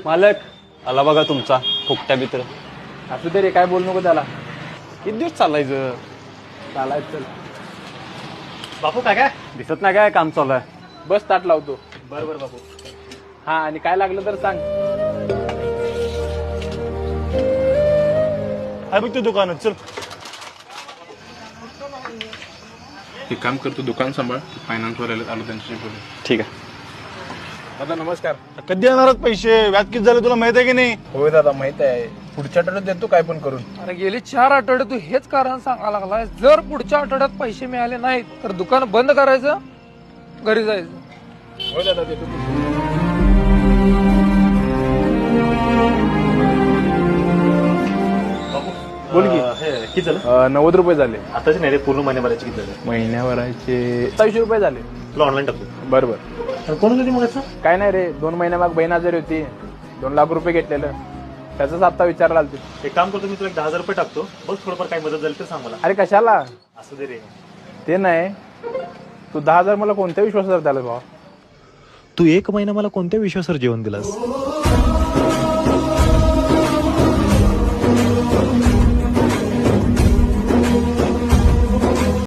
मालक आला बघा तुमचा फुकट्या मित्र. असू दे रे, काय बोल नको त्याला. किती दिवस चालायचं? चालायचं चल. बापू काय काय दिसत नाही काय काम चालू आहे? बस ताट लावतो. बरोबर बापू. हा, आणि काय लागलं तर सांग. आहे बघ तू दुकानात, चल. एक काम करतो, दुकान सांभाळ. फायनान्सवर आलो त्यांच्याशी बोलू. ठीक आहे. दादा नमस्कार. कधी येणारच पैसे? व्याज किती झाले तुला माहित आहे की नाही? होय दादा, माहित आहे. पुढच्या आठवड्यात देतो काय पण करून. अरे गेली 4 आठवडे तू हेच कारण सांगायला लागलाय. जर पुढच्या आठवड्यात पैसे मिळाले नाहीत तर दुकान बंद करायचं, घरी जायचं. होय दादा, देतो. बोल की. किती झालं? 90 रुपये झाले. आताच नाही रे, पूर्ण महिन्याभराचे किती झाले? महिन्याभराचे 27 रुपये झाले. तुला ऑनलाईन टाकतो. बरोबर. कोण होती मग? काय नाही रे, 2 महिन्यामाग बहीण आजारी होती. 2 लाख रुपये घेतलेलं, त्याचाच हप्ता विचारला आलते. एक काम करतो, मी तुला 10,000 रुपये टाकतो. बघ थोडंफार काही मदत झाली तर सांग मला. अरे कशाला? असं दे रे. ते नाही, तू 10,000 मला कोणत्या विश्वासावर द्याला भावा? तू 1 महिना मला कोणत्या विश्वासावर जेवण दिलास?